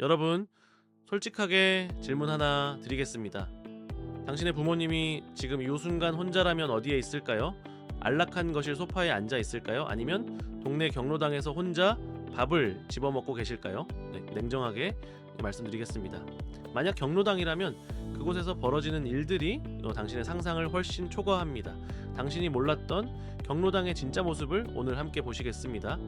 여러분, 솔직하게 질문 하나 드리겠습니다. 당신의 부모님이 지금 이 순간 혼자라면 어디에 있을까요? 안락한 거실 소파에 앉아 있을까요? 아니면 동네 경로당에서 혼자 밥을 집어먹고 계실까요? 네, 냉정하게 말씀드리겠습니다. 만약 경로당이라면 그곳에서 벌어지는 일들이 당신의 상상을 훨씬 초과합니다. 당신이 몰랐던 경로당의 진짜 모습을 오늘 함께 보시겠습니다.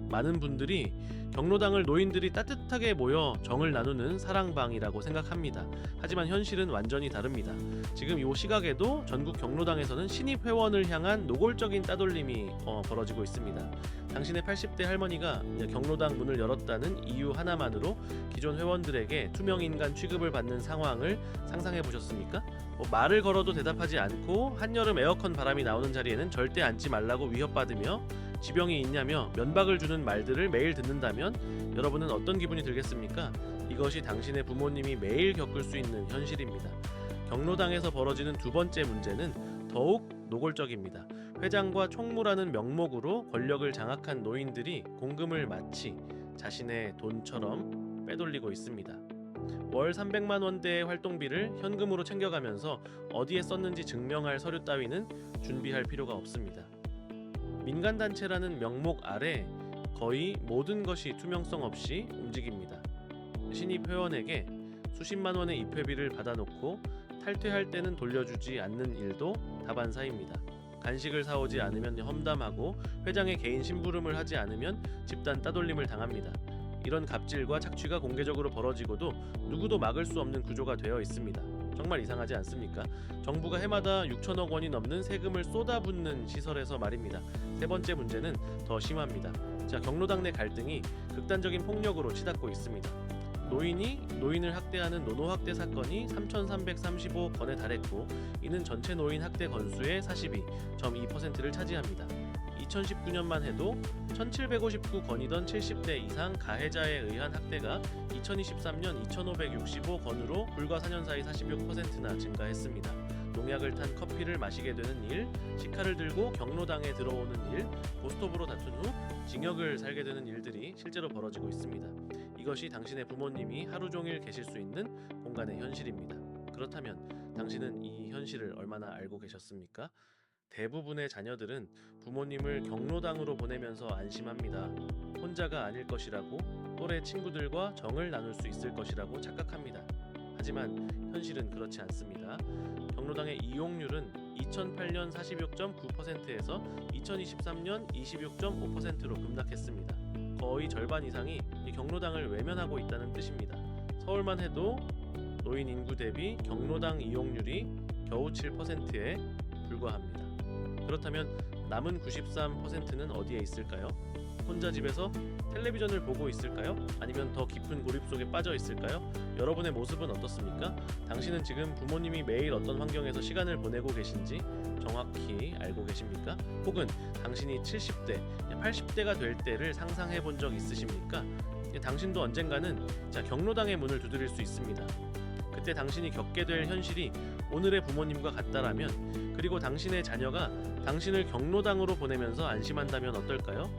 많은 분들이 경로당을 노인들이 따뜻하게 모여 정을 나누는 사랑방이라고 생각합니다. 하지만 현실은 완전히 다릅니다. 지금 이 시각에도 전국 경로당에서는 신입 회원을 향한 노골적인 따돌림이 벌어지고 있습니다. 당신의 80대 할머니가 경로당 문을 열었다는 이유 하나만으로 기존 회원들에게 투명인간 취급을 받는 상황을 상상해 보셨습니까? 말을 걸어도 대답하지 않고 한여름 에어컨 바람이 나오는 자리에는 절대 앉지 말라고 위협받으며 지병이 있냐며 면박을 주는 말들을 매일 듣는다면 여러분은 어떤 기분이 들겠습니까? 이것이 당신의 부모님이 매일 겪을 수 있는 현실입니다. 경로당에서 벌어지는 두 번째 문제는 더욱 노골적입니다. 회장과 총무라는 명목으로 권력을 장악한 노인들이 공금을 마치 자신의 돈처럼 빼돌리고 있습니다. 월 300만 원대의 활동비를 현금으로 챙겨가면서 어디에 썼는지 증명할 서류 따위는 준비할 필요가 없습니다. 민간단체라는 명목 아래 거의 모든 것이 투명성 없이 움직입니다. 신입 회원에게 수십만 원의 입회비를 받아놓고 탈퇴할 때는 돌려주지 않는 일도 다반사입니다. 간식을 사오지 않으면 험담하고 회장의 개인 심부름을 하지 않으면 집단 따돌림을 당합니다. 이런 갑질과 착취가 공개적으로 벌어지고도 누구도 막을 수 없는 구조가 되어 있습니다. 정말 이상하지 않습니까? 정부가 해마다 6천억 원이 넘는 세금을 쏟아붓는 시설에서 말입니다. 세 번째 문제는 더 심합니다. 경로당 내 갈등이 극단적인 폭력으로 치닫고 있습니다. 노인이 노인을 학대하는 노노학대 사건이 3,335건에 달했고 이는 전체 노인 학대 건수의 42.2%를 차지합니다. 2019년만 해도 1,759건이던 70대 이상 가해자에 의한 학대가 2023년 2,565건으로 불과 4년 사이 46%나 증가했습니다. 농약을 탄 커피를 마시게 되는 일, 시카를 들고 경로당에 들어오는 일, 고스톱으로 다툰 후 징역을 살게 되는 일들이 실제로 벌어지고 있습니다. 이것이 당신의 부모님이 하루 종일 계실 수 있는 공간의 현실입니다. 그렇다면 당신은 이 현실을 얼마나 알고 계셨습니까? 대부분의 자녀들은 부모님을 경로당으로 보내면서 안심합니다. 혼자가 아닐 것이라고, 또래 친구들과 정을 나눌 수 있을 것이라고 착각합니다. 하지만 현실은 그렇지 않습니다. 경로당의 이용률은 2008년 46.9%에서 2023년 26.5%로 급락했습니다. 거의 절반 이상이 이 경로당을 외면하고 있다는 뜻입니다. 서울만 해도 노인 인구 대비 경로당 이용률이 겨우 7%에 불과합니다. 그렇다면 남은 93%는 어디에 있을까요? 혼자 집에서 텔레비전을 보고 있을까요? 아니면 더 깊은 고립 속에 빠져 있을까요? 여러분의 모습은 어떻습니까? 당신은 지금 부모님이 매일 어떤 환경에서 시간을 보내고 계신지 정확히 알고 계십니까? 혹은 당신이 70대, 80대가 될 때를 상상해 본 적 있으십니까? 당신도 언젠가는 경로당의 문을 두드릴 수 있습니다. 그때 당신이 겪게 될 현실이 오늘의 부모님과 같다라면, 그리고 당신의 자녀가 당신을 경로당으로 보내면서 안심한다면 어떨까요?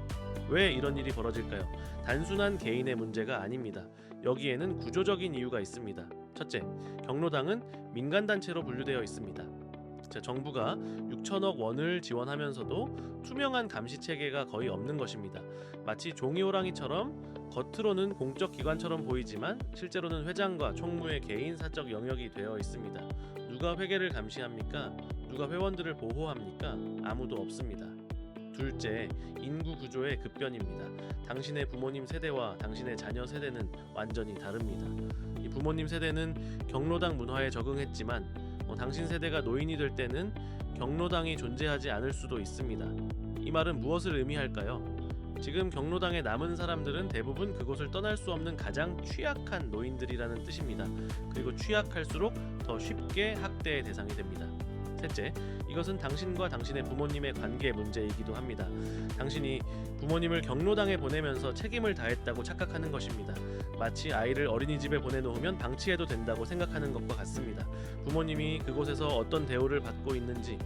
왜 이런 일이 벌어질까요? 단순한 개인의 문제가 아닙니다. 여기에는 구조적인 이유가 있습니다. 첫째, 경로당은 민간단체로 분류되어 있습니다. 정부가 6천억 원을 지원하면서도 투명한 감시 체계가 거의 없는 것입니다. 마치 종이호랑이처럼 겉으로는 공적 기관처럼 보이지만 실제로는 회장과 총무의 개인 사적 영역이 되어 있습니다. 누가 회계를 감시합니까? 누가 회원들을 보호합니까? 아무도 없습니다. 둘째, 인구 구조의 급변입니다. 당신의 부모님 세대와 당신의 자녀 세대는 완전히 다릅니다. 이 부모님 세대는 경로당 문화에 적응했지만 당신 세대가 노인이 될 때는 경로당이 존재하지 않을 수도 있습니다. 이 말은 무엇을 의미할까요? 지금 경로당에 남은 사람들은 대부분 그곳을 떠날 수 없는 가장 취약한 노인들이라는 뜻입니다. 그리고 취약할수록 더 쉽게 학대의 대상이 됩니다. 셋째, 이것은 당신과 당신의 부모님의 관계 문제이기도 합니다. 당신이 부모님을 경로당에 보내면서 책임을 다했다고 착각하는 것입니다. 마치 아이를 어린이집에 보내놓으면 방치해도 된다고 생각하는 것과 같습니다. 부모님이 그곳에서 어떤 대우를 받고 있는지,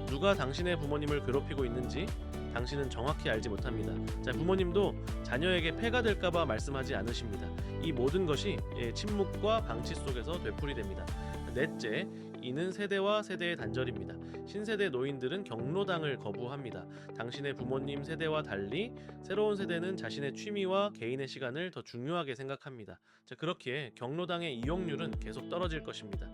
누가 당신의 부모님을 괴롭히고 있는지 당신은 정확히 알지 못합니다. 자, 부모님도 자녀에게 폐가 될까봐 말씀하지 않으십니다. 이 모든 것이 침묵과 방치 속에서 되풀이됩니다. 넷째, 이는 세대와 세대의 단절입니다. 신세대 노인들은 경로당을 거부합니다. 당신의 부모님 세대와 달리 새로운 세대는 자신의 취미와 개인의 시간을 더 중요하게 생각합니다. 자, 그렇기에 경로당의 이용률은 계속 떨어질 것입니다.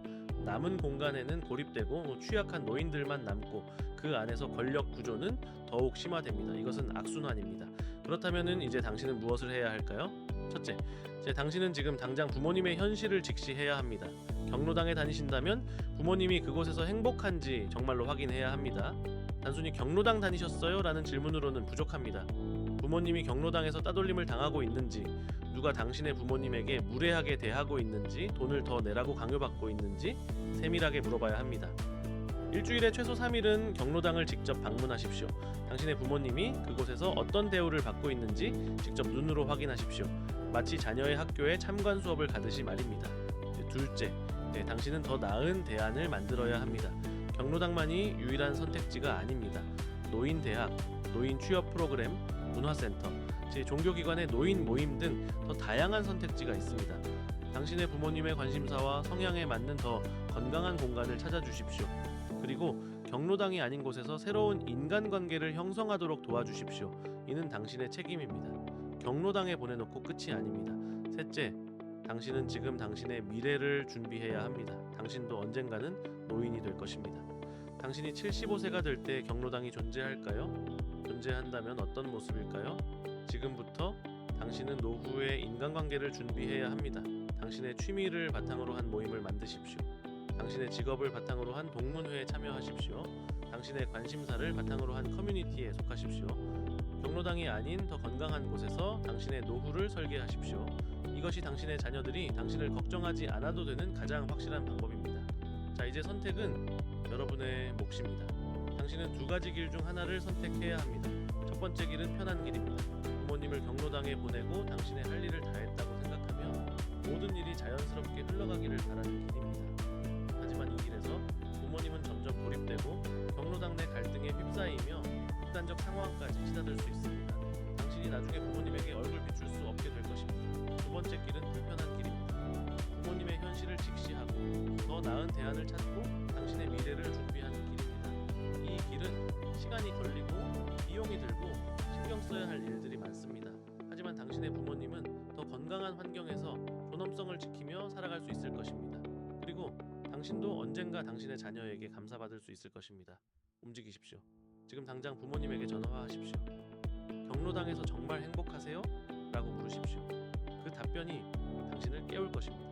남은 공간에는 고립되고 취약한 노인들만 남고 그 안에서 권력 구조는 더욱 심화됩니다. 이것은 악순환입니다. 그렇다면 이제 당신은 무엇을 해야 할까요? 첫째, 당신은 지금 당장 부모님의 현실을 직시해야 합니다. 경로당에 다니신다면 부모님이 그곳에서 행복한지 정말로 확인해야 합니다. 단순히 경로당 다니셨어요? 라는 질문으로는 부족합니다. 부모님이 경로당에서 따돌림을 당하고 있는지, 누가 당신의 부모님에게 무례하게 대하고 있는지, 돈을 더 내라고 강요받고 있는지 세밀하게 물어봐야 합니다. 일주일에 최소 3일은 경로당을 직접 방문하십시오. 당신의 부모님이 그곳에서 어떤 대우를 받고 있는지 직접 눈으로 확인하십시오. 마치 자녀의 학교에 참관 수업을 가듯이 말입니다. 둘째, 당신은 더 나은 대안을 만들어야 합니다. 경로당만이 유일한 선택지가 아닙니다. 노인 대학, 노인 취업 프로그램, 문화센터, 종교기관의 노인 모임 등 더 다양한 선택지가 있습니다. 당신의 부모님의 관심사와 성향에 맞는 더 건강한 공간을 찾아주십시오. 그리고 경로당이 아닌 곳에서 새로운 인간관계를 형성하도록 도와주십시오. 이는 당신의 책임입니다. 경로당에 보내놓고 끝이 아닙니다. 셋째, 당신은 지금 당신의 미래를 준비해야 합니다. 당신도 언젠가는 노인이 될 것입니다. 당신이 75세가 될 때 경로당이 존재할까요? 존재한다면 어떤 모습일까요? 지금부터 당신은 노후의 인간관계를 준비해야 합니다. 당신의 취미를 바탕으로 한 모임을 만드십시오. 당신의 직업을 바탕으로 한 동문회에 참여하십시오. 당신의 관심사를 바탕으로 한 커뮤니티에 속하십시오. 경로당이 아닌 더 건강한 곳에서 당신의 노후를 설계하십시오. 이것이 당신의 자녀들이 당신을 걱정하지 않아도 되는 가장 확실한 방법입니다. 자, 이제 선택은 여러분의 몫입니다. 당신은 두 가지 길 중 하나를 선택해야 합니다. 첫 번째 길은 편한 길입니다. 부모님을 경로당에 보내고 당신의 할 일을 다 했다고 생각하며 모든 일이 자연스럽게 흘러가기를 바라는 길입니다. 하지만 이 길에서 부모님은 점점 고립되고 경로당 내 갈등에 휩싸이며 극단적 상황까지 치닫을 수 있습니다. 당신이 나중에 부모님에게 얼굴 비출 수 없게 될 것입니다. 두 번째 길은 불편한 길입니다. 부모님의 현실을 직시하고 더 나은 대안을 찾고 당신의 미래를 준비하는 길입니다. 이 길은 시간이 걸리고 비용이 들고 신경 써야 할 일들이 많습니다. 하지만 당신의 부모님은 더 건강한 환경에서 존엄성을 지키며 살아갈 수 있을 것입니다. 그리고 당신도 언젠가 당신의 자녀에게 감사받을 수 있을 것입니다. 움직이십시오. 지금 당장 부모님에게 전화하십시오. 경로당에서 정말 행복하세요? 라고 물으십시오. 그 답변이 당신을 깨울 것입니다.